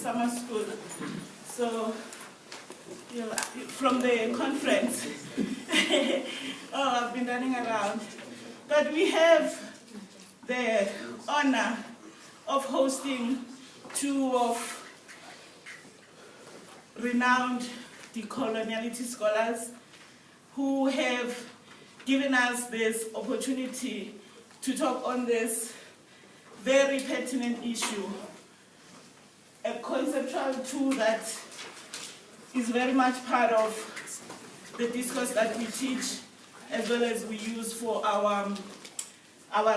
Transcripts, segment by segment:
summer school. So, you know, from the conference, oh, I've been running around. But we have the honor of hosting two of renowned decoloniality scholars who have given us this opportunity to talk on this very pertinent issue, a conceptual tool that is very much part of the discourse that we teach as well as we use for our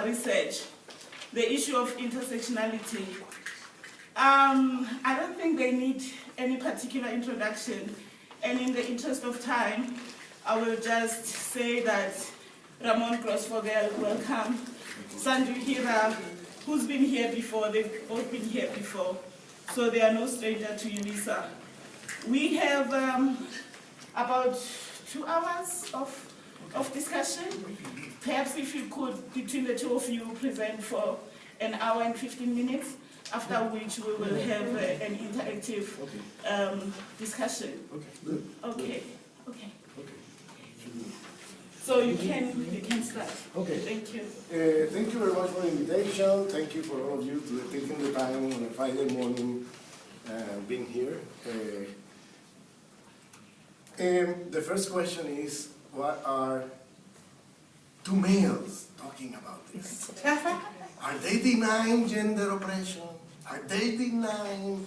research, the issue of intersectionality. I don't think they need any particular introduction, and in the interest of time, I will just say that Ramon Grosfoguel, welcome. Sandew Hira, who's been here before, they've both been here before, so they are no stranger to UNISA. We have about 2 hours of discussion. Perhaps if you could, between the two of you, present for an hour and 15 minutes, after which we will have an interactive discussion. Okay, good. Okay, okay. So you can start. Okay. Thank you. Thank you very much for the invitation. Thank you for all of you for taking the time on a Friday morning being here. The first question is, what are two males talking about this? Are they denying gender oppression? Are they denying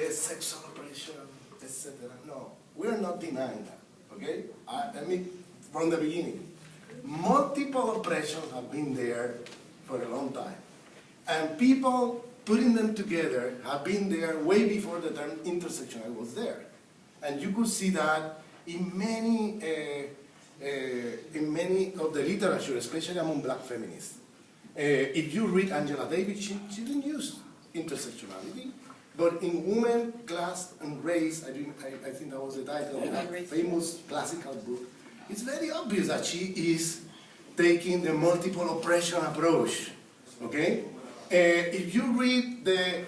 sexual oppression, etc.? No, we're not denying that, okay? Let me, from the beginning, multiple oppressions have been there for a long time. And people putting them together have been there way before the term intersectional was there. And you could see that in many of the literature, especially among black feminists. If you read Angela Davis, she didn't use intersectionality, but in Women, Class, and Race, I think that was the title of that famous classical book, it's very obvious that she is taking the multiple oppression approach, okay? If you read the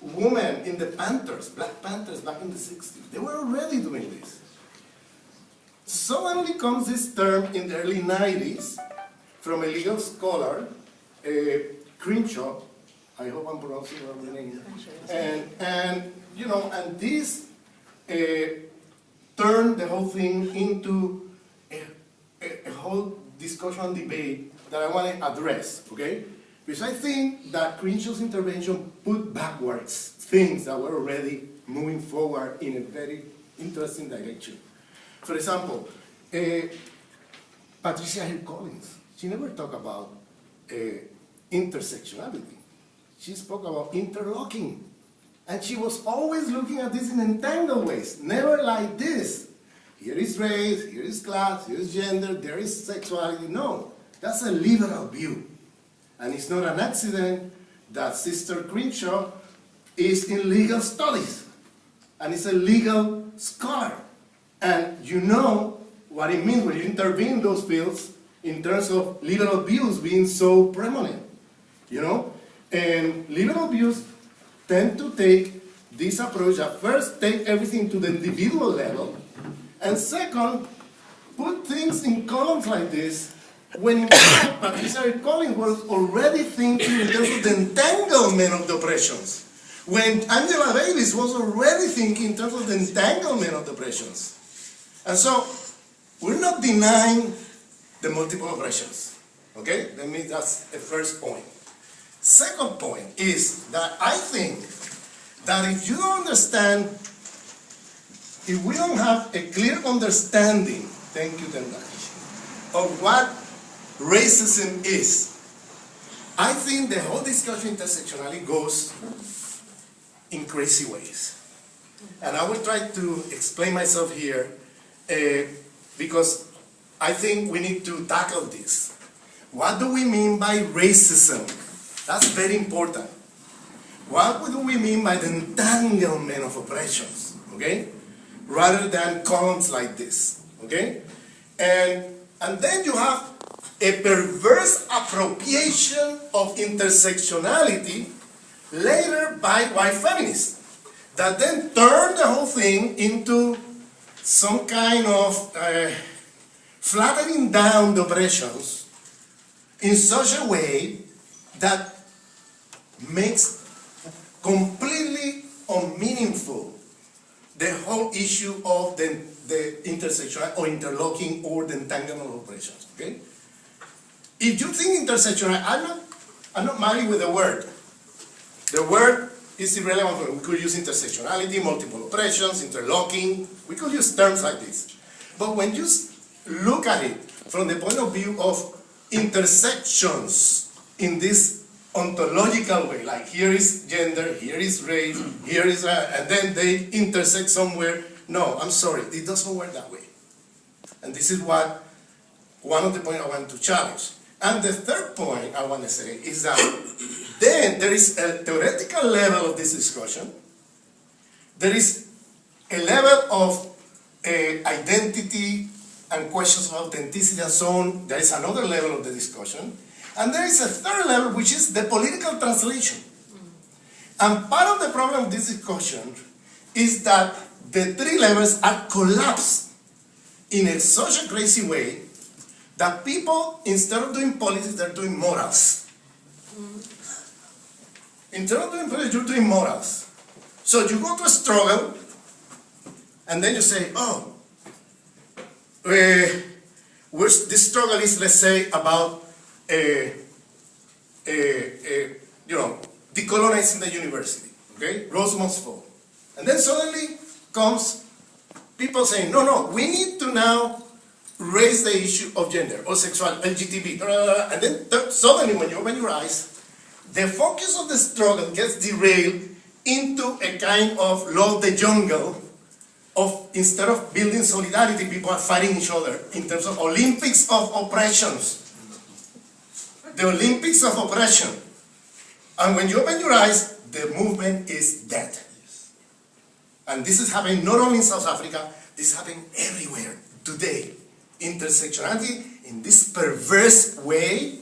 women in the Panthers, Black Panthers back in the 60s, they were already doing this. Suddenly comes this term in the early 90s from a legal scholar, Crenshaw, I hope I'm pronouncing the name, and you know, and this turned the whole thing into a whole discussion and debate that I want to address, okay? Because I think that Crenshaw's intervention put backwards things that were already moving forward in a very interesting direction. For example, Patricia Hill Collins, she never talked about intersectionality. She spoke about interlocking. And she was always looking at this in entangled ways, never like this. Here is race, here is class, here is gender, there is sexuality. No, that's a liberal view. And it's not an accident that Sister Crenshaw is in legal studies and is a legal scholar. And you know what it means when you intervene in those fields in terms of liberal views being so prominent, you know? And liberal views tend to take this approach that first take everything to the individual level, and second, put things in columns like this, when in fact Patricia Collins was already thinking in terms of the entanglement of the oppressions. When Angela Davis was already thinking in terms of the entanglement of the oppressions. And so, we're not denying the multiple oppressions, okay? That's the first point. Second point is that I think that if you don't understand, if we don't have a clear understanding, thank you, Tendai, of what racism is, I think the whole discussion intersectionality goes in crazy ways. And I will try to explain myself here because I think we need to tackle this. What do we mean by racism? That's very important. What do we mean by the entanglement of oppressions, okay? Rather than columns like this, okay? And then you have a perverse appropriation of intersectionality later by white feminists that then turned the whole thing into some kind of flattening down the oppressions in such a way that makes completely unmeaningful the whole issue of the intersectional or interlocking or the entanglement of oppressions. Okay? If you think intersectional, I'm not married with the word. The word is irrelevant. We could use intersectionality, multiple oppressions, interlocking. We could use terms like this. But when you look at it from the point of view of intersections in this ontological way, like here is gender, here is race, here is, and then they intersect somewhere. No, I'm sorry, it doesn't work that way. And this is what one of the points I want to challenge. And the third point I want to say is that then there is a theoretical level of this discussion. There is a level of identity and questions of authenticity and so on. There is another level of the discussion. And there is a third level, which is the political translation. And part of the problem of this discussion is that the three levels are collapsed in such a crazy way that people, instead of doing politics, they're doing morals. Instead of doing politics, you're doing morals. So you go to a struggle, and then you say, oh, this struggle is, let's say, about decolonizing the university, okay? Rose must fall. And then suddenly comes people saying, no, we need to now raise the issue of gender or sexual, LGBT, and then suddenly when you open your eyes, the focus of the struggle gets derailed into a kind of law of the jungle of, instead of building solidarity, people are fighting each other in terms of Olympics of oppressions. The Olympics of oppression. And when you open your eyes, the movement is dead. And this is happening not only in South Africa, this is happening everywhere today. Intersectionality in this perverse way,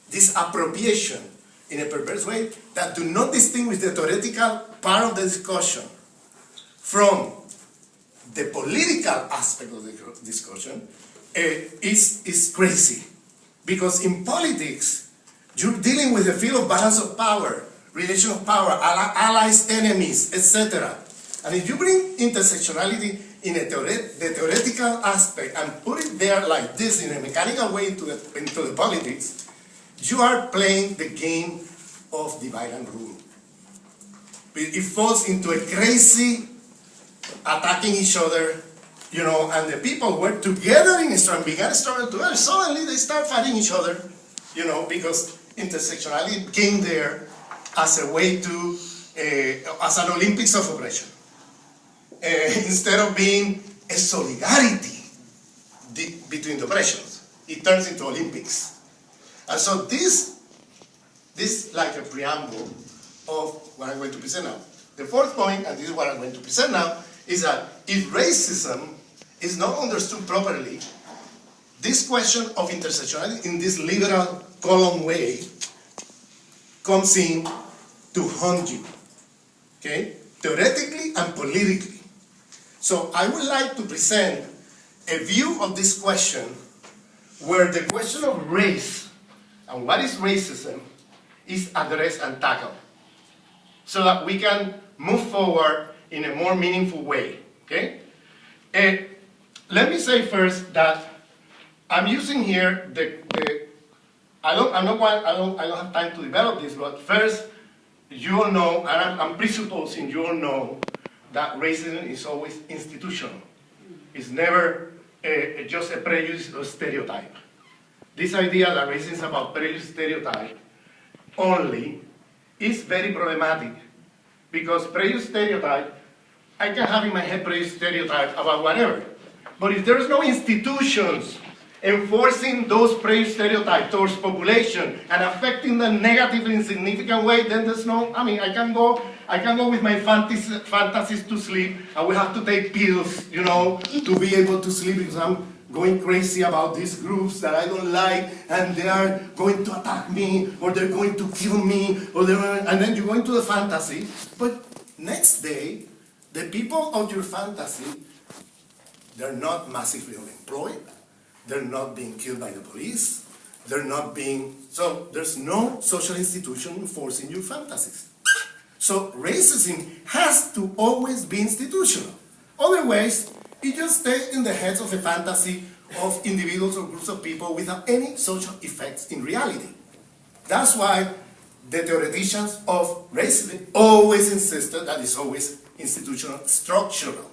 this appropriation in a perverse way that do not distinguish the theoretical part of the discussion from the political aspect of the discussion, is crazy. Because in politics, you're dealing with the field of balance of power, relation of power, allies, enemies, etc. And if you bring intersectionality in the theoretical aspect and put it there like this in a mechanical way into the politics, you are playing the game of divide and rule. It falls into a crazy attacking each other, and the people were together in a struggle, began a struggle together. Suddenly they start fighting each other, because intersectionality came there as a way to, as an Olympics of oppression. Instead of being a solidarity between the oppressions, it turns into Olympics. And so this is like a preamble of what I'm going to present now. The fourth point, and this is what I'm going to present now, is that if racism is not understood properly, this question of intersectionality in this liberal column way comes in to haunt you, okay? Theoretically and politically. So I would like to present a view of this question where the question of race and what is racism is addressed and tackled so that we can move forward in a more meaningful way, okay? Let me say first that I'm using here I don't have time to develop this, but first, you all know, and I'm presupposing you all know, that racism is always institutional. It's never just a prejudice or stereotype. This idea that racism is about prejudice stereotype only is very problematic, because prejudice stereotype, I can have in my head prejudice stereotype about whatever, but if there's no institutions enforcing those prejudice stereotypes towards population and affecting them negatively in significant way, then there's no, I can go with my fantasies to sleep, and we have to take pills, to be able to sleep because I'm going crazy about these groups that I don't like, and they are going to attack me, or they're going to kill me, and then you go into the fantasy. But next day, the people of your fantasy, they're not massively unemployed, they're not being killed by the police, they're not being, so there's no social institution enforcing your fantasies. So racism has to always be institutional. Otherwise, it just stays in the heads of a fantasy of individuals or groups of people without any social effects in reality. That's why the theoreticians of racism always insisted that it's always institutional, structural.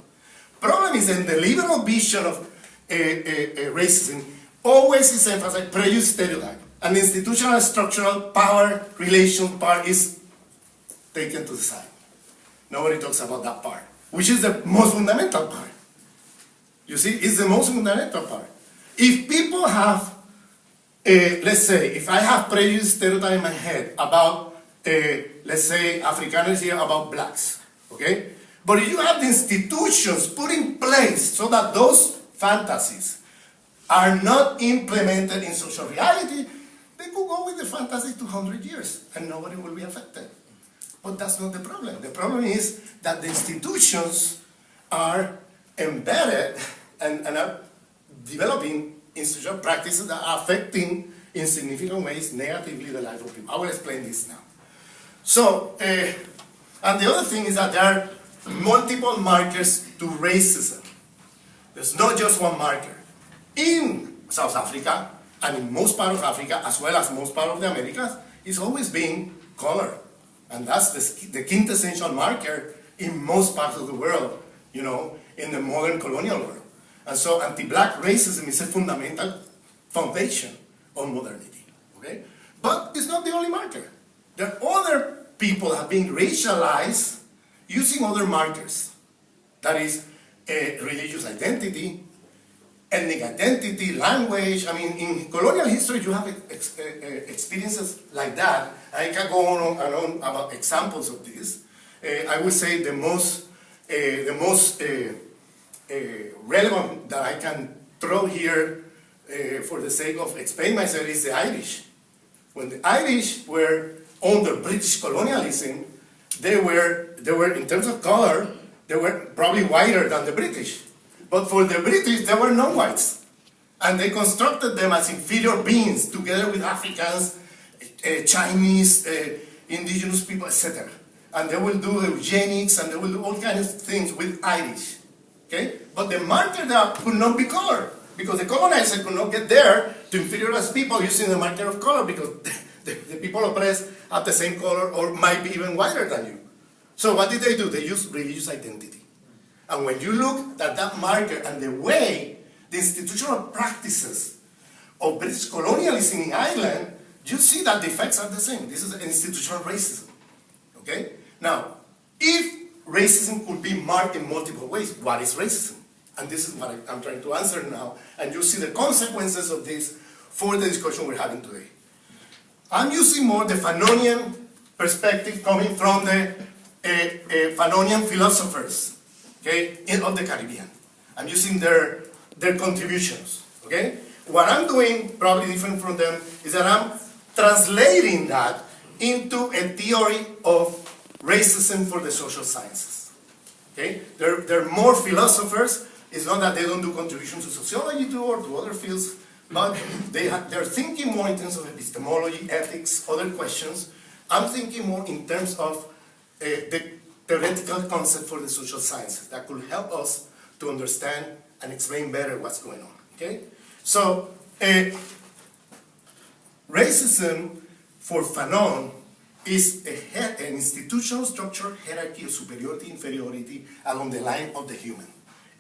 Problem is in the liberal vision of racism always is emphasized prejudice stereotype, and the institutional structural power relation part is taken to the side. Nobody talks about that part, which is the most fundamental part. You see, it's the most fundamental part. If people have, let's say, if I have prejudice stereotype in my head about, let's say, Afrikaners here about blacks, okay? But if you have the institutions put in place so that those fantasies are not implemented in social reality, they could go with the fantasy 200 years and nobody will be affected. But that's not the problem. The problem is that the institutions are embedded and are developing institutional practices that are affecting in significant ways negatively the life of people. I will explain this now. So, and the other thing is that there are multiple markers to racism. There's not just one marker. In South Africa, and in most part of Africa, as well as most part of the Americas, it's always been color. And that's the quintessential marker in most parts of the world, you know, in the modern colonial world. And so anti-black racism is a fundamental foundation of modernity, okay? But it's not the only marker. There are other people that have been racialized using other markers. That is, religious identity, ethnic identity, language. I mean, in colonial history, you have experiences like that. I can go on and on about examples of this. I would say the most relevant that I can throw here for the sake of explaining myself is the Irish. When the Irish were under British colonialism, they were in terms of color, they were probably whiter than the British. But for the British, there were no whites. And they constructed them as inferior beings, together with Africans, Chinese, indigenous people, etc. And they will do eugenics, and they will do all kinds of things with Irish. Okay? But the marker there could not be color, because the colonizer could not get there to inferiorize people using the marker of color, because the people oppressed have the same color or might be even whiter than you. So what did they do? They used religious identity. And when you look at that marker and the way the institutional practices of British colonialism in Ireland, you see that the effects are the same. This is institutional racism. Okay? Now, if racism could be marked in multiple ways, what is racism? And this is what I'm trying to answer now. And you see the consequences of this for the discussion we're having today. I'm using more the Fanonian perspective coming from the Fanonian philosophers, okay, of the Caribbean. I'm using their contributions, okay? What I'm doing, probably different from them, is that I'm translating that into a theory of racism for the social sciences, okay? There are more philosophers. It's not that they don't do contributions to sociology too, or to other fields, but they're thinking more in terms of epistemology, ethics, other questions. I'm thinking more in terms of the theoretical concept for the social sciences that could help us to understand and explain better what's going on, okay? So, racism for Fanon is an institutional structure hierarchy of superiority, inferiority along the line of the human.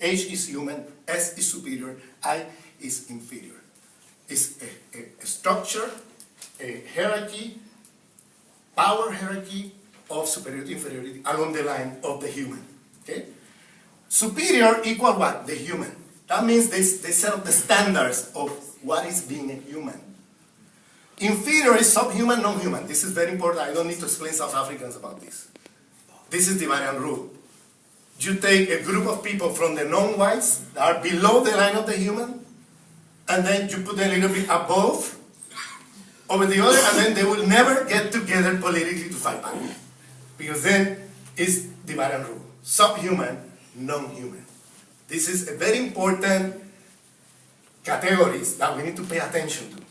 H is human, S is superior, I is inferior. It's a structure, a hierarchy, power hierarchy of superiority, inferiority along the line of the human. Okay? Superior equal what? The human. That means they set up the standards of what is being a human. Inferior is subhuman, non-human. This is very important. I don't need to explain South Africans about this. This is divide and rule. You take a group of people from the non-whites that are below the line of the human, and then you put them a little bit above, over the other, and then they will never get together politically to fight back. Because then it's divide and rule. Subhuman, non-human. This is a very important categories that we need to pay attention to.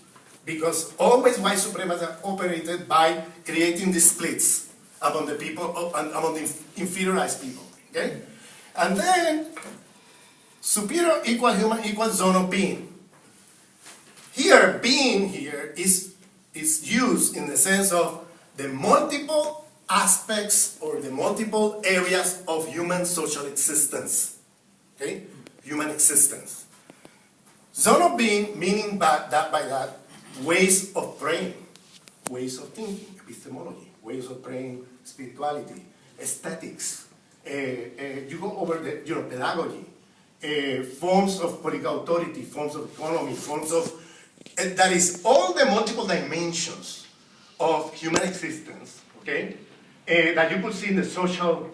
Because always white supremacy are operated by creating these splits among the people, among the inferiorized people. Okay? And then, superior equal human equal zone of being. Here, being here is used in the sense of the multiple aspects or the multiple areas of human social existence. Okay? Human existence. Zone of being, meaning by that, ways of praying, ways of thinking, epistemology, ways of praying, spirituality, aesthetics. You go over the, pedagogy, forms of political authority, forms of economy, forms of, that is all the multiple dimensions of human existence, okay, that you could see in the social,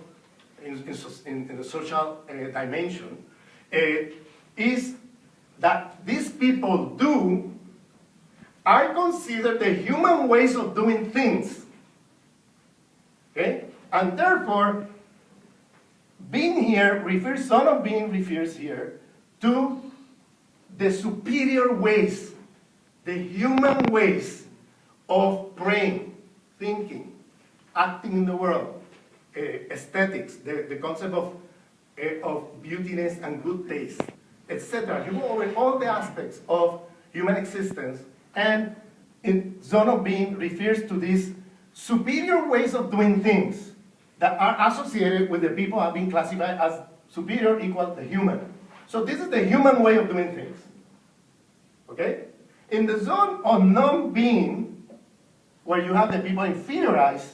in the social dimension, is that these people are considered the human ways of doing things, okay, and therefore, being here refers, zone of being refers here to the superior ways, the human ways of praying, thinking, acting in the world, aesthetics, the concept of beautiness and good taste, etc. You go over all the aspects of human existence, and in zone of being refers to these superior ways of doing things that are associated with the people have been classified as superior equal to human. So this is the human way of doing things. Okay? In the zone of non-being, where you have the people inferiorized,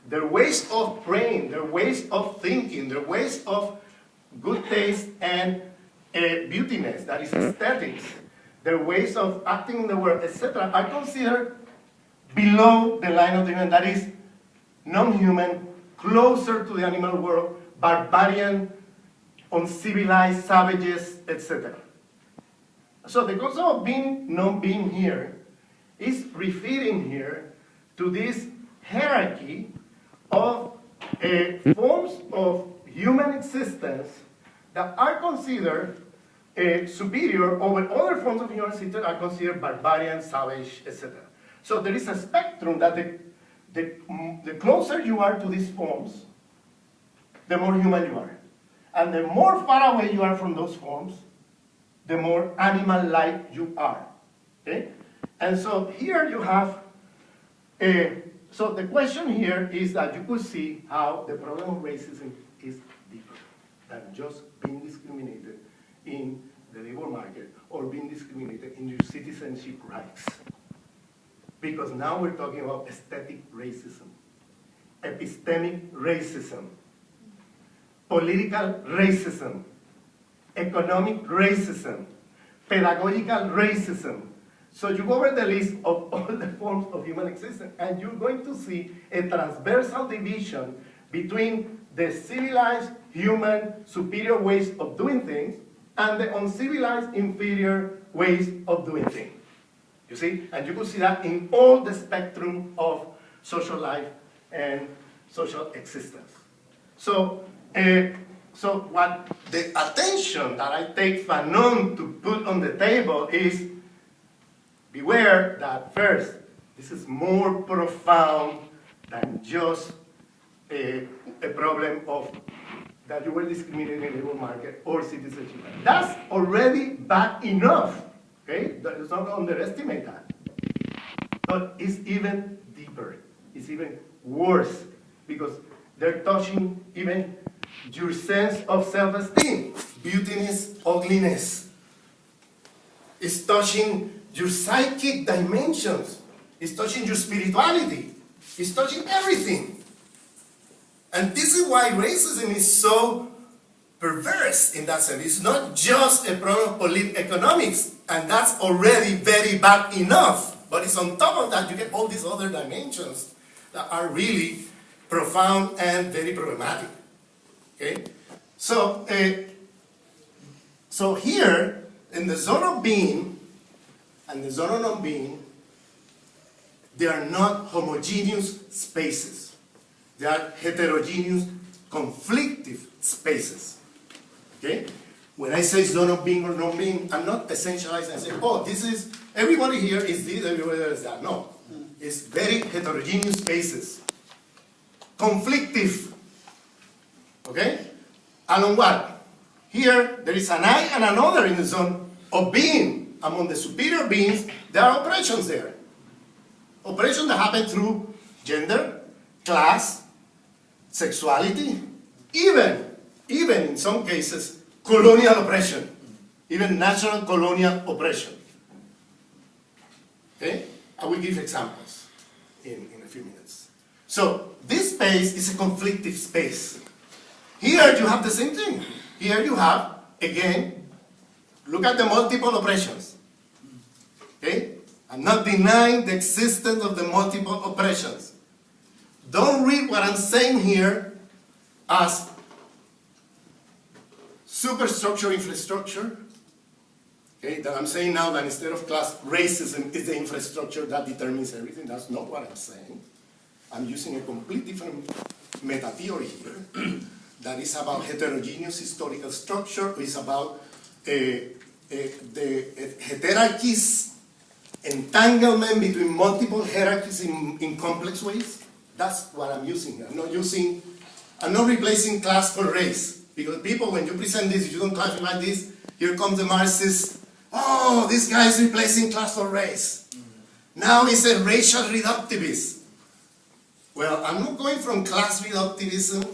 their ways of praying, their ways of thinking, their ways of good taste and beautiness, that is aesthetics, their ways of acting in the world, etc., are considered below the line of the human, that is non-human, closer to the animal world, barbarian, uncivilized, savages, etc. So the concept of being, non-being here is referring here to this hierarchy of forms of human existence that are considered superior over other forms of human existence are considered barbarian, savage, etc. So there is a spectrum that the closer you are to these forms, the more human you are. And the more far away you are from those forms, the more animal-like you are. Okay? And so here you have, so the question here is that you could see how the problem of racism is deeper than just being discriminated in the labor market or being discriminated in your citizenship rights. Because now we're talking about aesthetic racism, epistemic racism, political racism, economic racism, pedagogical racism. So you go over the list of all the forms of human existence, and you're going to see a transversal division between the civilized, human, superior ways of doing things and the uncivilized, inferior ways of doing things. You see? And you could see that in all the spectrum of social life and social existence. So, so what the attention that I take Fanon to put on the table is, beware that first, this is more profound than just a problem of that you were discriminated in the labor market or citizenship. That's already bad enough. Okay? Let's not underestimate that. But it's even deeper. It's even worse because they're touching even your sense of self-esteem, beautiness, ugliness. It's touching your psychic dimensions. It's touching your spirituality. It's touching everything. And this is why racism is so perverse in that sense. It's not just a problem of economics, and that's already very bad enough. But it's on top of that, you get all these other dimensions that are really profound and very problematic. Okay? So, so here, in the zone of being, and the zone of non-being, they are not homogeneous spaces. They are heterogeneous, conflictive spaces. Okay? When I say zone of being or non-being, I'm not essentializing and saying, oh, this is, everybody here is this, everybody there is that. No. It's very heterogeneous spaces. Conflictive. Okay? Along what? Here, there is an I and another in the zone of being. Among the superior beings, there are operations there. Operations that happen through gender, class, sexuality, even in some cases, colonial oppression, even national colonial oppression. Okay? I will give examples in a few minutes. So, this space is a conflictive space. Here you have the same thing. Here you have, again, look at the multiple oppressions. Okay? I'm not denying the existence of the multiple oppressions. Don't read what I'm saying here as superstructure, infrastructure. Okay, that I'm saying now that instead of class, racism is the infrastructure that determines everything. That's not what I'm saying. I'm using a completely different meta-theory here that is about heterogeneous historical structure. It's about the hierarchies, entanglement between multiple hierarchies in complex ways. That's what I'm using here. I'm not replacing class for race. Because people, when you present this, if you don't classify this, here comes the Marxist, oh, this guy is replacing class for race. Now he's a racial reductivist. Well, I'm not going from class reductivism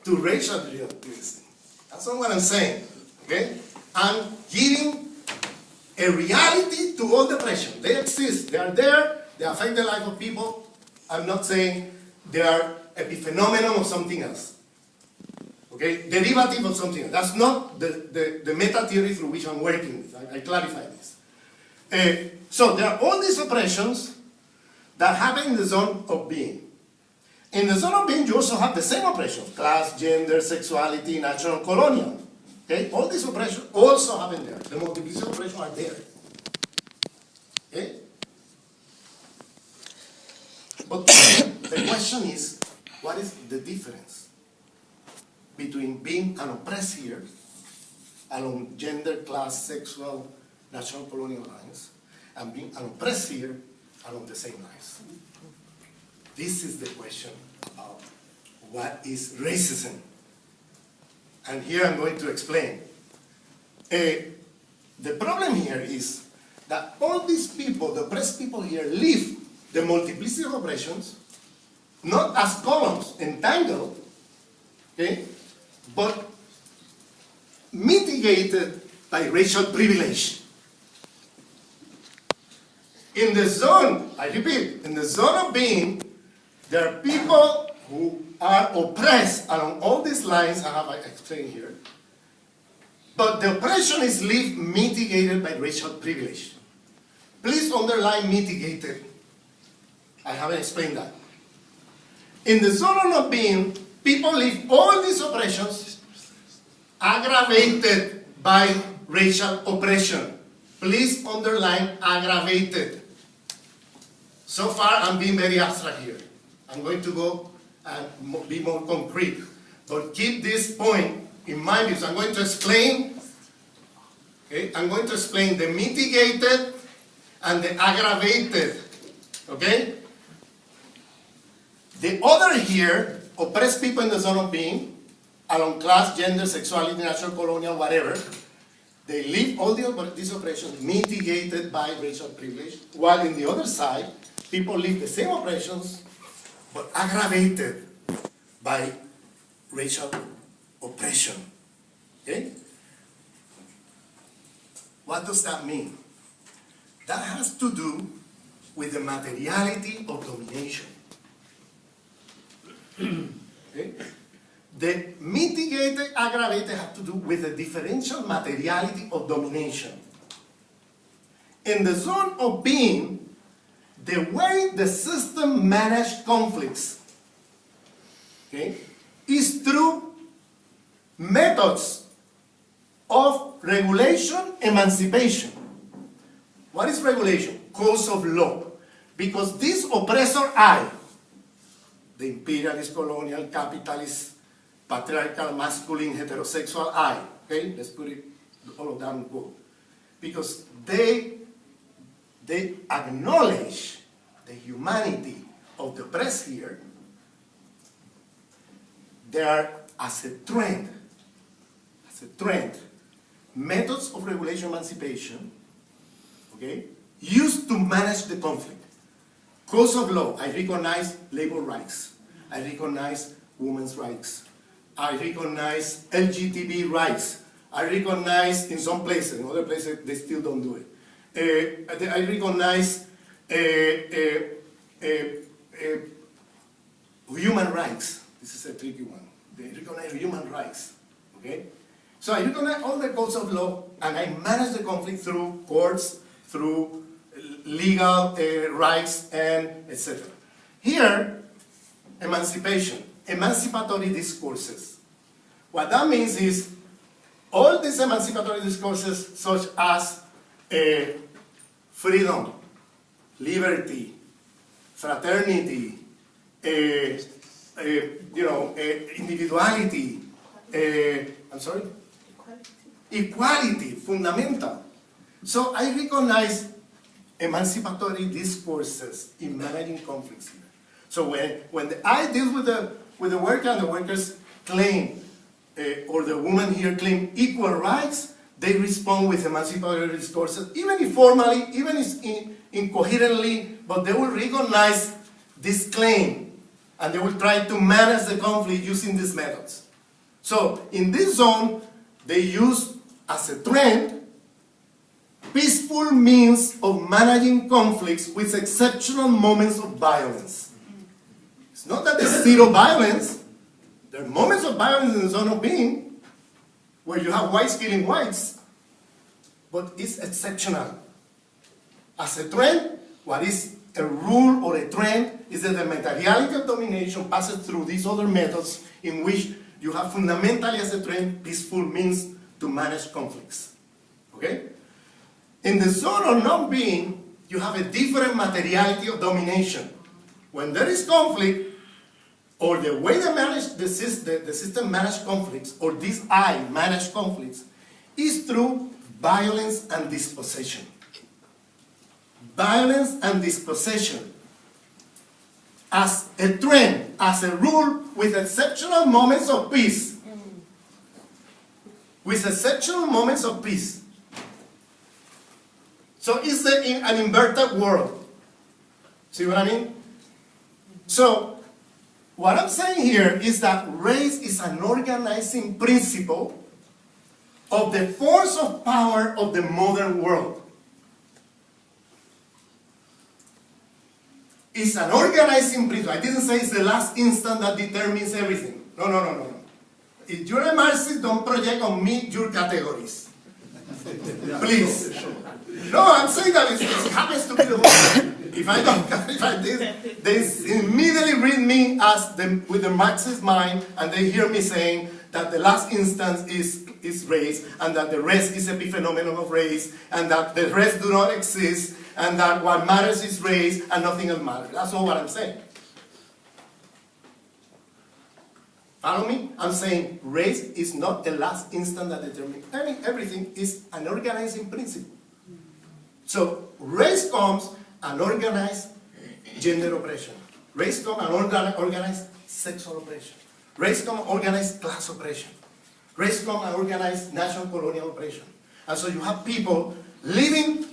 to racial reductivism. That's not what I'm saying. Okay? I'm giving a reality to all the oppression. They exist. They are there. They affect the life of people. I'm not saying they are epiphenomenon of something else. Okay? Derivative of something else. That's not the meta-theory through which I'm working with. I clarify this. So there are all these oppressions that happen in the zone of being. In the zone of being, you also have the same oppressions: class, gender, sexuality, national, colonial. Okay? All these oppressions also happen there. The multiplicity of oppressions are there. Okay? But the question is, what is the difference between being an oppressed here, along gender, class, sexual, national, colonial lines, and being an oppressed here, along the same lines? This is the question about what is racism. And here I'm going to explain. The problem here is that all these people, the oppressed people here, live the multiplicity of oppressions, not as columns entangled, okay, but mitigated by racial privilege. In the zone, I repeat, in the zone of being, there are people who are oppressed along all these lines I have explained here, but the oppression is lived mitigated by racial privilege. Please underline mitigated. I haven't explained that. In the zone of not being, people live all these oppressions aggravated by racial oppression. Please underline aggravated. So far, I'm being very abstract here. I'm going to go and be more concrete. But keep this point in mind because I'm going to explain, okay? I'm going to explain the mitigated and the aggravated, okay? The other here, oppressed people in the zone of being, along class, gender, sexuality, national, colonial, whatever, they live all these oppressions mitigated by racial privilege, while in the other side, people live the same oppressions, but aggravated by racial oppression. Okay? What does that mean? That has to do with the materiality of domination. Okay? The mitigated, aggravated have to do with the differential materiality of domination. In the zone of being, the way the system manages conflicts, okay, is through methods of regulation, emancipation. What is regulation? Cause of law. Because this oppressor I, the imperialist, colonial, capitalist, patriarchal, masculine, heterosexual I, okay? Let's put it, all of them in quote. Because they acknowledge the humanity of the oppressed here. There are, as a trend, methods of regulation emancipation, okay, used to manage the conflict. Cause of law, I recognize labor rights. I recognize women's rights. I recognize LGTB rights. I recognize, in some places, in other places they still don't do it. I recognize human rights. This is a tricky one. They recognize human rights, okay? So I recognize all the codes of law, and I manage the conflict through courts, through legal rights, and etc. Here, emancipation, emancipatory discourses. What that means is, all these emancipatory discourses, such as freedom, liberty, fraternity, individuality, I'm sorry? Equality, fundamental. So I recognize emancipatory discourses in managing conflicts here. So when I deal with the worker and the workers claim, or the woman here claim equal rights, they respond with emancipatory discourses, even informally, even incoherently, but they will recognize this claim, and they will try to manage the conflict using these methods. So in this zone, they use as a trend peaceful means of managing conflicts with exceptional moments of violence. It's not that there's zero violence. There are moments of violence in the zone of being where you have whites killing whites, but it's exceptional. As a trend, what is a rule or a trend is that the materiality of domination passes through these other methods in which you have fundamentally as a trend peaceful means to manage conflicts. Okay? In the zone of non-being, you have a different materiality of domination. When there is conflict, or the way they manage the system manage conflicts, or this I manage conflicts, is through violence and dispossession. Violence and dispossession as a trend, as a rule, with exceptional moments of peace. With exceptional moments of peace. So it's an inverted world. See what I mean? So, what I'm saying here is that race is an organizing principle of the force of power of the modern world. It's an organizing principle. I didn't say it's the last instant that determines everything. No. If you're a Marxist, don't project on me your categories. Please. No, I'm saying that it happens to be the one. If I don't clarify this, they immediately read me as with the Marxist mind, and they hear me saying that the last instance is race, and that the rest is epiphenomenon of race, and that the rest do not exist, and that what matters is race, and nothing else matters. That's all what I'm saying. Follow me? I'm saying race is not the last instant that determines everything. Is an organizing principle. So race comes and organized gender oppression. Race comes and organized sexual oppression. Race comes and organized class oppression. Race comes and organized national colonial oppression. And so you have people living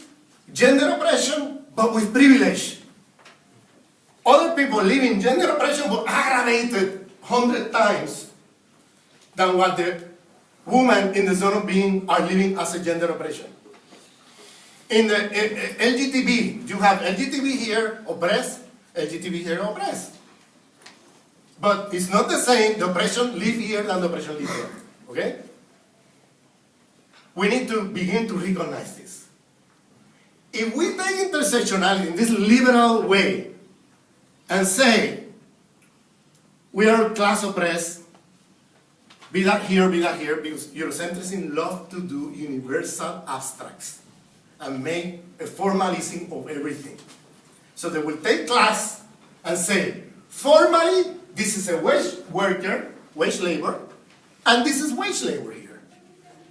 gender oppression but with privilege. Other people living gender oppression but aggravated 100 times than what the women in the zone of being are living as a gender oppression. In the LGTB, you have LGTB here oppressed, LGTB here oppressed. But it's not the same, the oppression live here than the oppression live here. Okay? We need to begin to recognize this. If we take intersectionality in this liberal way and say, we are class oppressed, be that here, because Eurocentrism love to do universal abstracts. and make a formalism of everything. So they will take class and say, formally, this is a wage worker, wage labor, and this is wage labor here.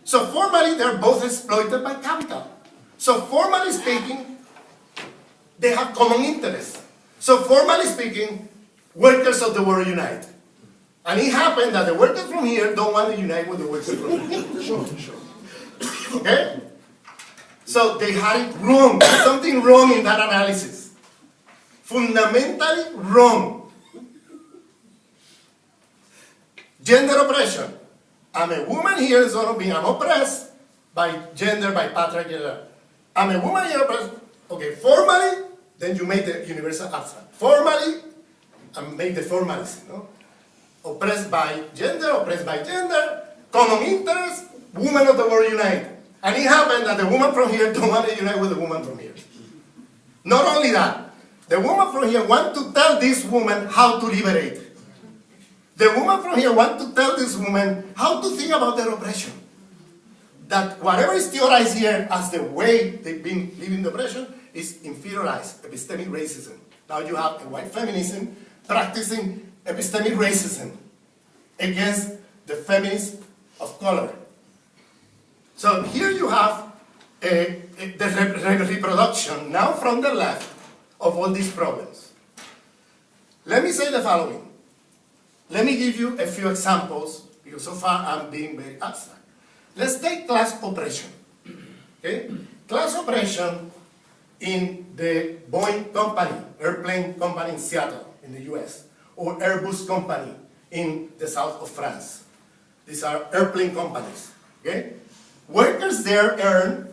So formally, they're both exploited by capital. So formally speaking, they have common interests. So formally speaking, workers of the world unite. And it happened that the workers from here don't want to unite with the workers from here. Okay? So they had it wrong. There's something wrong in that analysis. Fundamentally wrong. Gender oppression. I'm a woman here, so I'm oppressed by gender, by patriarchy. I'm a woman here oppressed. Okay, formally, then you make the universal abstract. Formally, and make the formalism. No? Oppressed by gender, common interest, women of the world unite. And it happened that the woman from here don't want to unite with the woman from here. Not only that, the woman from here want to tell this woman how to liberate. The woman from here want to tell this woman how to think about their oppression. That whatever is theorized here as the way they've been living the oppression is inferiorized, epistemic racism. Now you have a white feminism practicing epistemic racism against the feminists of color. So here you have the reproduction, now from the left, of all these problems. Let me say the following. Let me give you a few examples, because so far I'm being very abstract. Let's take class oppression. Okay? Class oppression in the Boeing company, airplane company in Seattle, in the US, or Airbus company in the south of France. These are airplane companies. Okay? Workers there earn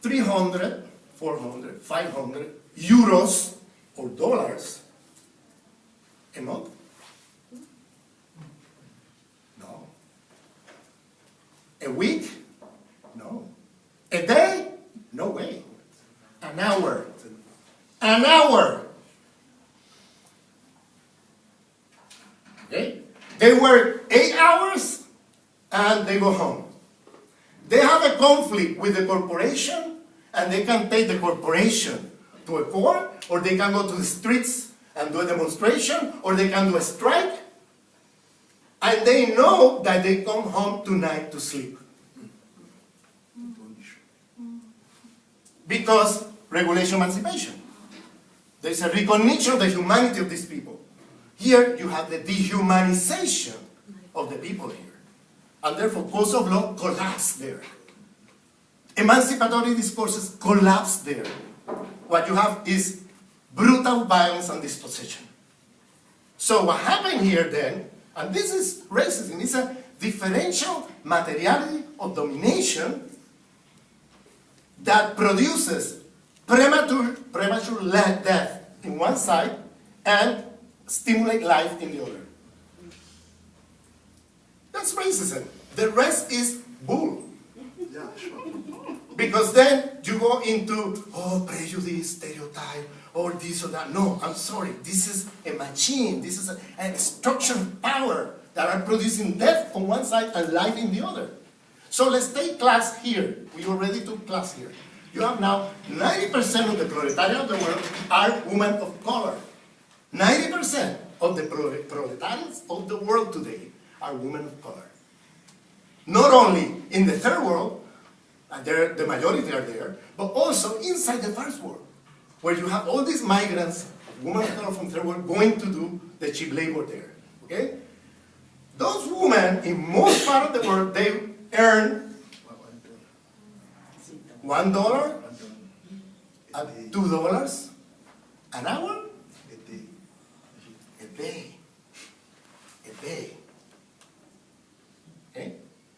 300, 400, 500 euros or dollars a month. No. A week? No. A day? No way. An hour. An hour. Okay? They work 8 hours and they go home. They have a conflict with the corporation and they can take the corporation to a court, or they can go to the streets and do a demonstration, or they can do a strike, and they know that they come home tonight to sleep. Because regulation emancipation. There is a recognition of the humanity of these people. Here you have the dehumanization of the people here. And therefore, codes of law collapse there. Emancipatory discourses collapse there. What you have is brutal violence and dispossession. So what happened here then, and this is racism, it's a differential materiality of domination that produces premature death in one side and stimulate life in the other. That's racism. The rest is bull. Yeah, sure. Because then you go into, oh, prejudice, stereotype, or this or that. No, I'm sorry. This is a machine. This is an structure of power that are producing death on one side and life in the other. So let's take class here. We already took class here. You have now 90% of the proletariat of the world are women of color. 90% of the proletariats of the world today are women of color. Not only in the third world, the majority are there, but also inside the first world, where you have all these migrants, women of color from third world, going to do the cheap labor there. Okay? Those women, in most part of the world, they earn $1 at $2 an hour? A day. A day. Okay?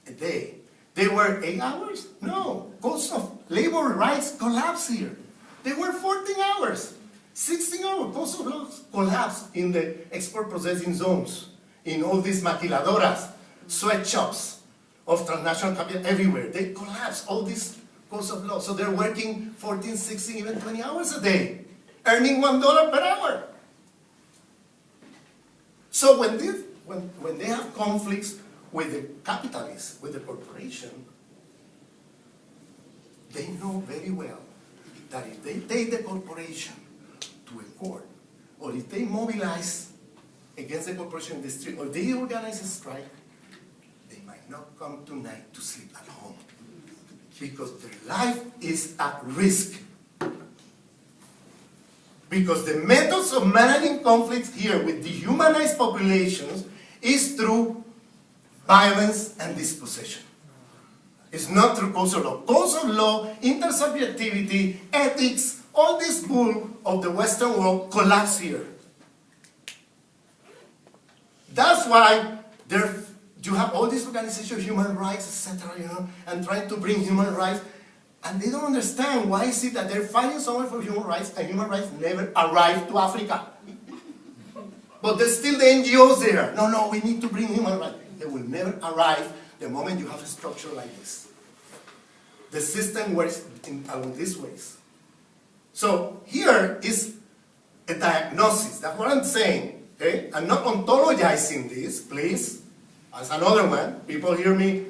A day. They work 8 hours? No. Cost of labor rights collapse here. They work 14 hours. 16 hours. Cost of laws collapse in the export processing zones, in all these maquiladoras, sweatshops of transnational capital everywhere. They collapse all these costs of law. So they're working 14, 16, even 20 hours a day, earning $1 per hour. So when they have conflicts with the capitalists, with the corporation, they know very well that if they take the corporation to a court, or if they mobilize against the corporation in the street, or they organize a strike, they might not come tonight to sleep at home, because their life is at risk. Because the methods of managing conflicts here with dehumanized populations is through violence and dispossession. It's not through codes of law. Codes of law, intersubjectivity, ethics, all this bull of the Western world collapse here. That's why you have all these organizations, human rights, etc., and trying to bring human rights, and they don't understand why is it that they're fighting so much for human rights, and human rights never arrive to Africa. But there's still the NGOs there. No, we need to bring human rights. They will never arrive the moment you have a structure like this. The system works along these ways. So here is a diagnosis. That's what I'm saying. Okay? I'm not ontologizing this, please. As another one, people hear me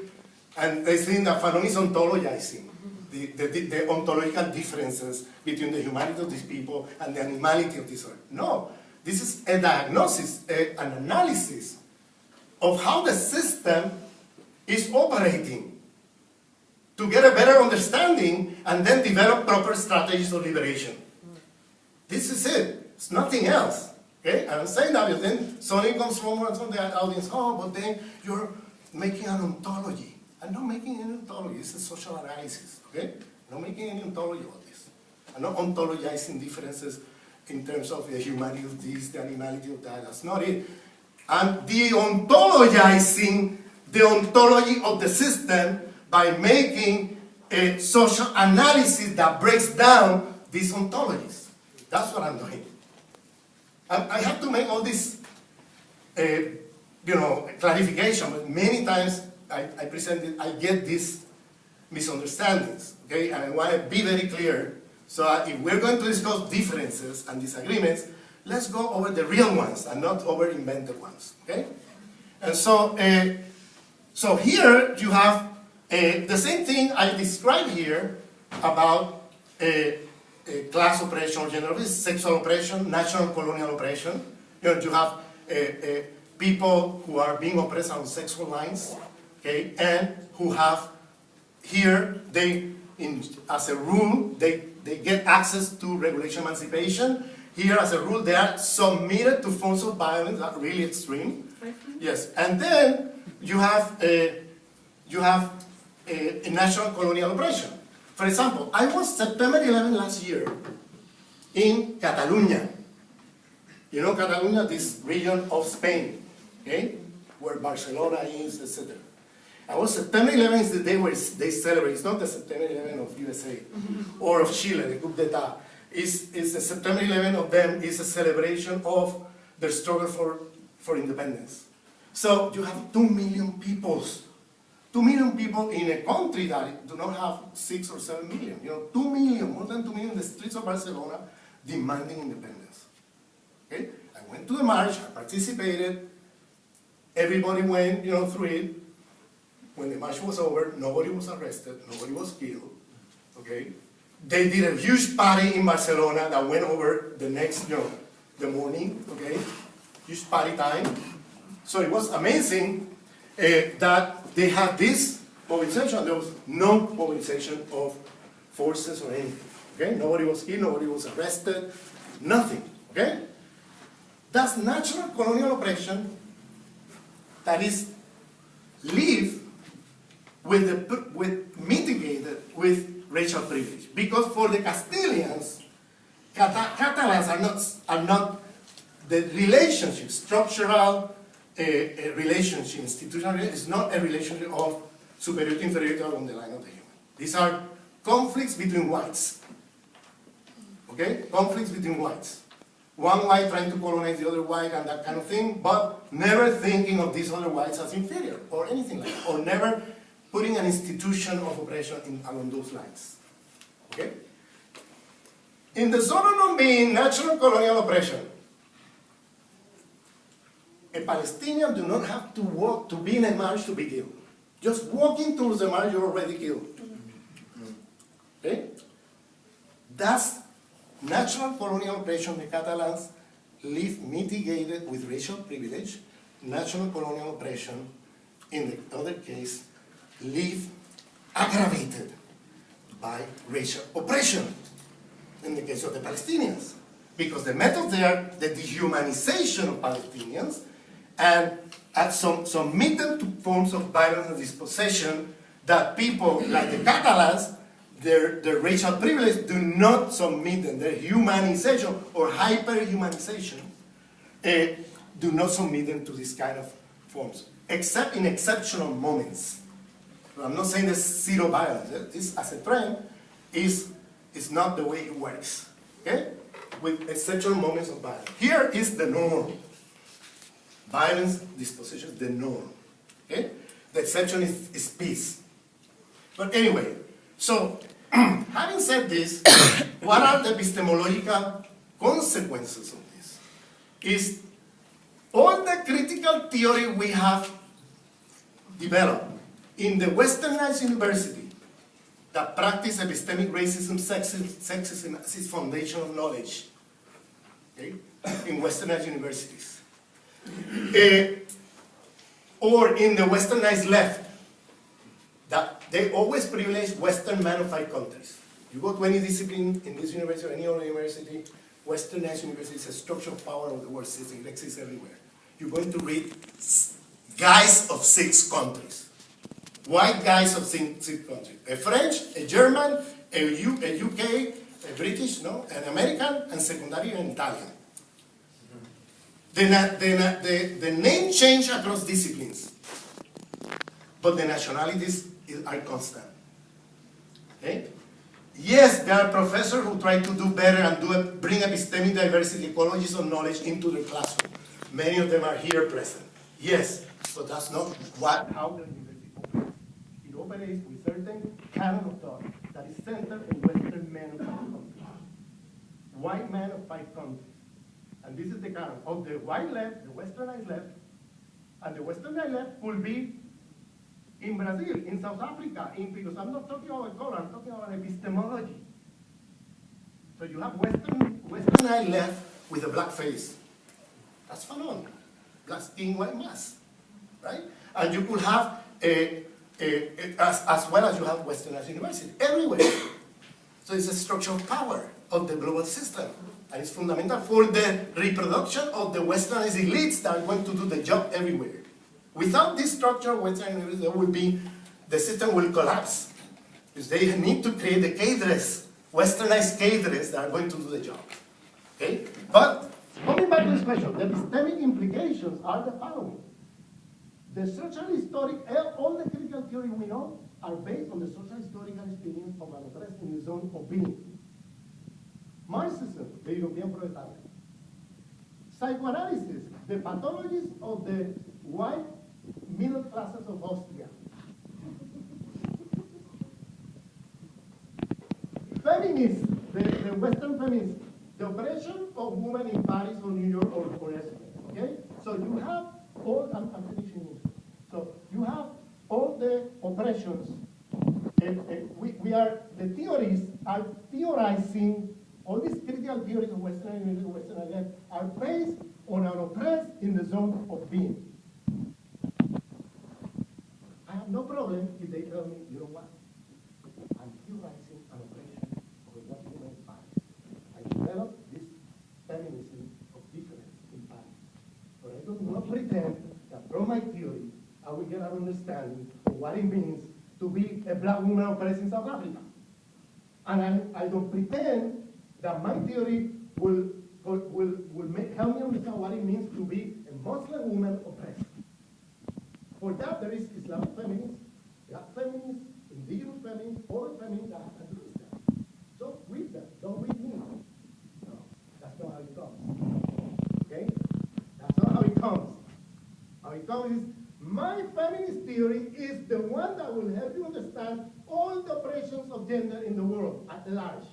and they think that Fanon is ontologizing the ontological differences between the humanity of these people and the animality of this earth. No, this is a diagnosis, an analysis of how the system is operating to get a better understanding and then develop proper strategies of liberation. This is it. It's nothing else. Okay? I'm saying that, but then somebody comes from the audience, oh, but then you're making an ontology. I'm not making any ontology. It's a social analysis. Okay? I'm not making any ontology about this. I'm not ontologizing differences in terms of the humanity of this, the animality of that. That's not it. I'm de-ontologizing the ontology of the system by making a social analysis that breaks down these ontologies. That's what I'm doing. I have to make all this, clarification, but many times I present it, I get these misunderstandings, okay? And I want to be very clear. So if we're going to discuss differences and disagreements, let's go over the real ones and not over invented ones, okay? And so, so here you have the same thing I described here about class oppression, gender, sexual oppression, national colonial oppression. You have people who are being oppressed on sexual lines, okay, and who have here, as a rule, they get access to regulation emancipation. Here, as a rule, they are submitted to forms of violence that are really extreme. Yes, and then you have a national colonial oppression. For example, I was September 11 last year in Catalonia. You know Catalonia, this region of Spain, okay, where Barcelona is, etc. I was September 11 is the day where they celebrate. It's not the September 11 of USA or of Chile, the coup d'etat. It's the September 11 of them is a celebration of their struggle for independence. So you have 2 million people. 2 million people in a country that do not have 6 or 7 million. 2 million, more than 2 million in the streets of Barcelona demanding independence. Okay? I went to the march, I participated, everybody went through it. When the march was over, nobody was arrested, nobody was killed. Okay? They did a huge party in Barcelona that went over the next, the morning, okay? Huge party time. So it was amazing that they had this mobilization. There was no mobilization of forces or anything, okay? Nobody was killed, nobody was arrested, nothing, okay? That's natural colonial oppression that is lived mitigated with racial privilege. Because for the Castilians, Catalans are not the relationship, structural relationship, institutional is not a relationship of superiority, inferiority along the line of the human. These are conflicts between whites. Okay? Conflicts between whites. One white trying to colonize the other white and that kind of thing, but never thinking of these other whites as inferior or anything like that, or never putting an institution of oppression along those lines. Okay? In the zone of being natural colonial oppression, a Palestinian do not have to walk to be in a march to be killed. Just walking towards the march, you're already killed. Does natural colonial oppression, the Catalans live mitigated with racial privilege? Natural colonial oppression, in the other case, live aggravated by racial oppression, in the case of the Palestinians. Because the method there, the dehumanization of Palestinians, and submit them to forms of violence and dispossession that people like the Catalans, their racial privilege, do not submit them. Their humanization or hyper-humanization do not submit them to this kind of forms, except in exceptional moments. I'm not saying there's zero violence. This, as a trend, is not the way it works. Okay? With exceptional moments of violence. Here is the norm. Violence, disposition, the norm. Okay? The exception is peace. But anyway, so having said this, what are the epistemological consequences of this? Is all the critical theory we have developed in the Westernized university that practice epistemic racism, sexism as its foundation of knowledge, okay, in Westernized universities. Or in the Westernized left, that they always privilege Western man of 5 countries. You go to any discipline in this university or any other university, Westernized university is a structure of power of the world system. It exists everywhere. You're going to read guys of 6 countries. White guys of 6 countries. A French, a German, a UK, a British, no, an American, and secondary an Italian. The name change across disciplines, but the nationalities are constant. Okay? Yes, there are professors who try to do better and bring epistemic diversity, ecologies of knowledge into their classroom. Many of them are here present. Yes, but that's not how the university operates. It operates with certain canon of thought that is centered in Western men of 5 countries. White men of 5 countries. And this is the canon of the white left, the Westernized left, and the Westernized left will be in Brazil, in South Africa, because I'm not talking about color, I'm talking about epistemology. So you have Westernized left with a black face. That's phenomenal. Black skin, white mask, right? And you could have, as well as you have Westernized university, everywhere. So it's a structure of power of the global system. And it's fundamental for the reproduction of the Westernized elites that are going to do the job everywhere. Without this structure, the system will collapse. Because they need to create the cadres, Westernized cadres that are going to do the job. Okay? But coming back to this question, the epistemic implications are the following. The social historic, all the critical theory we know are based on the social historical experience of an oppressed in the zone of being. Marxism, the European proletariat. Psychoanalysis, the pathologies of the white middle classes of Austria. Feminists, the Western feminists, the oppression of women in Paris or New York or elsewhere. Okay? So you have all, I'm finishing this. So you have all the oppressions. The theories are theorizing. All these critical theories of Western and Western left are based on an oppressed in the zone of being. I have no problem if they tell me, you know what? I'm theorizing an oppression of a black woman in Paris. I developed this feminism of difference in Paris. But I do not pretend that from my theory, I will get an understanding of what it means to be a black woman oppressed in South Africa. And I don't pretend that my theory will help me understand what it means to be a Muslim woman oppressed. For that, there is Islamic feminists, black feminists, indigenous feminists, other feminists that have addressed that. So read them, don't read me. No, that's not how it comes. Okay? That's not how it comes. How it comes is, my feminist theory is the one that will help you understand all the oppressions of gender in the world at large.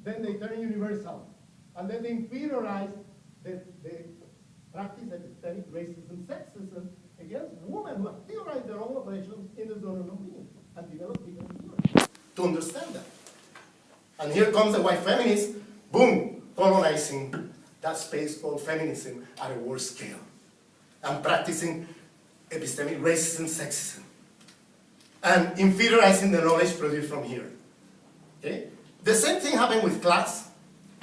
Then they turn universal. And then they inferiorize the practice of epistemic racism, sexism against women who have theorized their own oppressions in the zone of being and developed different theories to understand that. And here comes the white feminist, boom, colonizing that space called feminism at a world scale, and practicing epistemic racism, sexism, and inferiorizing the knowledge produced from here. Okay? The same thing happened with class,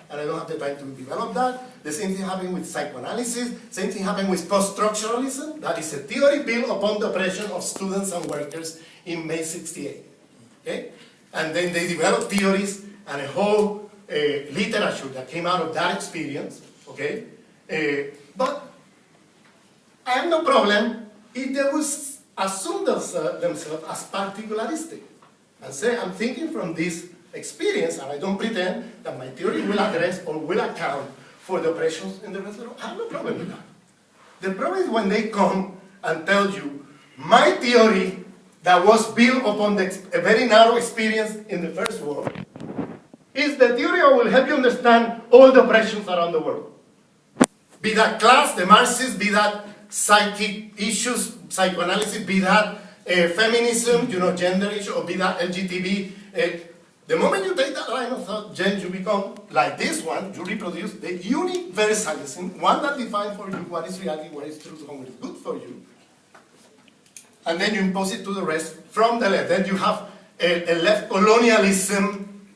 and I don't have the time to develop that. The same thing happened with psychoanalysis. Same thing happened with post-structuralism. That is a theory built upon the oppression of students and workers in May '68. Okay? And then they developed theories and a whole literature that came out of that experience. Okay? But I have no problem if they would assume themselves as particularistic and say, I'm thinking from this experience, and I don't pretend that my theory will address or will account for the oppressions in the rest of the world. I have no problem with that. The problem is when they come and tell you, my theory that was built upon a very narrow experience in the First World is the theory that will help you understand all the oppressions around the world. Be that class, the Marxists, be that psychic issues, psychoanalysis, be that feminism, gender issue, or be that LGTB. The moment you take that line of thought, Jen, you become like this one, you reproduce the universalism, one that defines for you what is reality, what is truth, and what is good for you. And then you impose it to the rest from the left. Then you have a left colonialism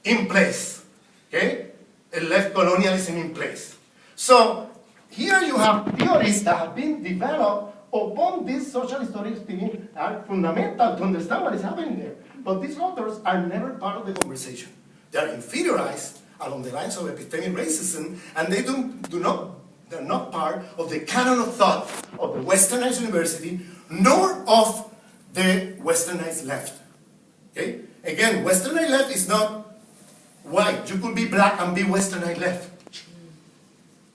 in place. Okay? A left colonialism in place. So, here you have theories that have been developed upon this social historic experience are fundamental to understand what is happening there. But these authors are never part of the conversation. They are inferiorized along the lines of epistemic racism, and they're not part of the canon of thought of the Westernized university, nor of the Westernized left. Okay? Again, Westernized left is not white. You could be black and be Westernized left.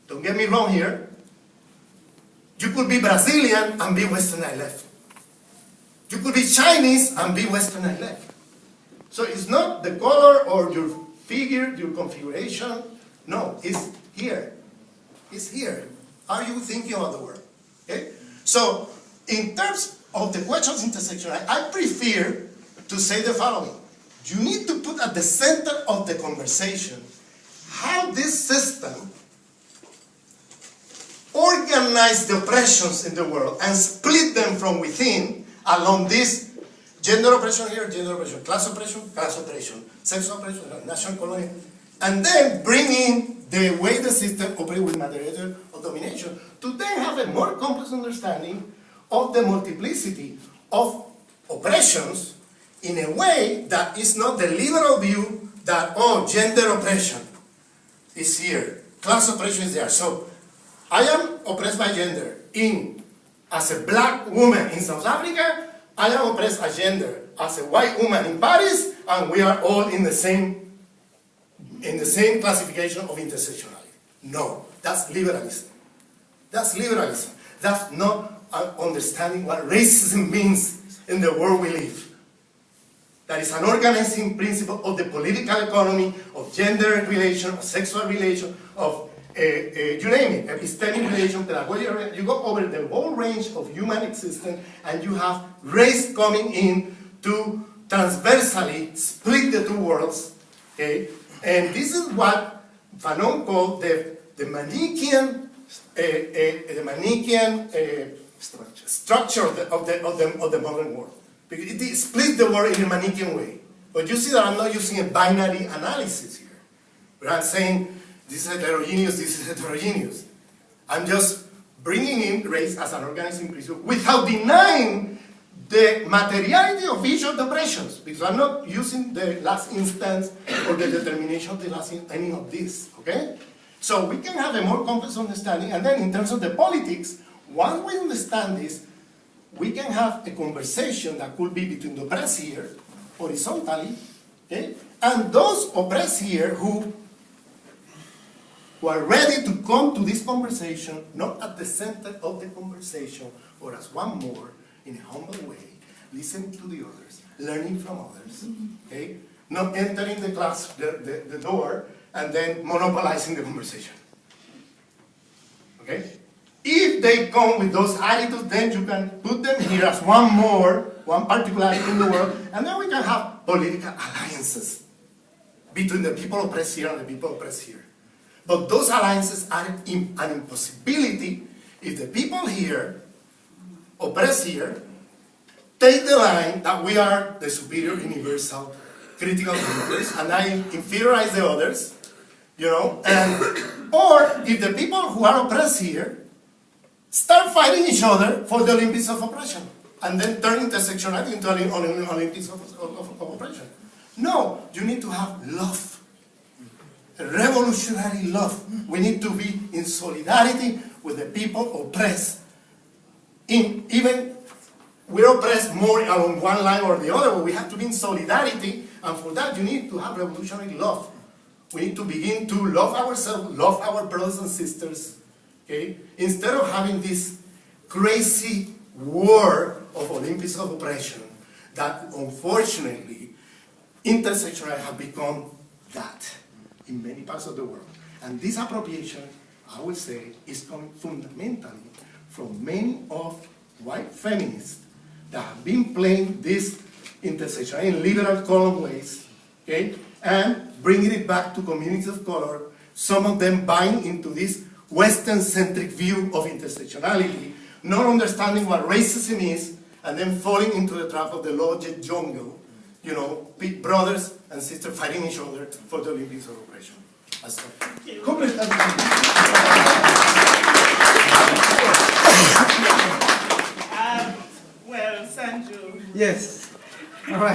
Don't get me wrong here. You could be Brazilian and be Westernized left. You could be Chinese and be Westernized left. So it's not the color or your figure, your configuration. No, it's here. It's here. Are you thinking about the world? Okay? So, in terms of the question of intersectionality, I prefer to say the following. You need to put at the center of the conversation how this system organized the oppressions in the world and split them from within along this gender oppression here, gender oppression, class oppression, sexual oppression, national colonial, and then bring in the way the system operates with material of domination to then have a more complex understanding of the multiplicity of oppressions in a way that is not the liberal view that, oh, gender oppression is here, class oppression is there. So I am oppressed by gender as a black woman in South Africa, I am oppressed by gender as a white woman in Paris, and we are all in the same classification of intersectionality. No, that's liberalism. That's liberalism. That's not understanding what racism means in the world we live. That is an organizing principle of the political economy, of gender relation, of sexual relation, of you name it, epistemic relation, pedagogy. You go over the whole range of human existence, and you have race coming in to transversally split the two worlds. Okay? And this is what Fanon called the Manichaean structure of the modern world. Because it splits the world in a Manichaean way. But you see that I'm not using a binary analysis here. But I'm saying this is heterogeneous, this is heterogeneous. I'm just bringing in race as an organizing principle without denying the materiality of each of the oppressions, because I'm not using the last instance or the determination of the last any of this, okay? So we can have a more complex understanding, and then in terms of the politics, once we understand this, we can have a conversation that could be between the oppressed here, horizontally, okay? And those oppressed here who are ready to come to this conversation, not at the center of the conversation, or as one more, in a humble way, listening to the others, learning from others, okay? Not entering the class, the door, and then monopolizing the conversation, okay? If they come with those attitudes, then you can put them here as one particularity in the world, and then we can have political alliances between the people oppressed here and the people oppressed here. But those alliances are an impossibility if the people here, oppressed here, take the line that we are the superior universal critical thinkers and I inferiorize the others, you know, or if the people who are oppressed here start fighting each other for the Olympics of oppression and then turn intersectionality into an Olympics of oppression. No, you need to have love, a revolutionary love. We need to be in solidarity with the people oppressed. Even we're oppressed more along one line or the other, but we have to be in solidarity, and for that you need to have revolutionary love. We need to begin to love ourselves, love our brothers and sisters, okay? Instead of having this crazy war of Olympics of oppression that unfortunately intersectionality has become that in many parts of the world. And this appropriation, I would say, is coming fundamentally from many of white feminists that have been playing this intersectionality in liberal column ways, okay, and bringing it back to communities of color, some of them buying into this Western-centric view of intersectionality, not understanding what racism is, and then falling into the trap of the logic jungle, you know, big brothers and sisters fighting each other for the Olympics of oppression. Well, Sandew. Yes.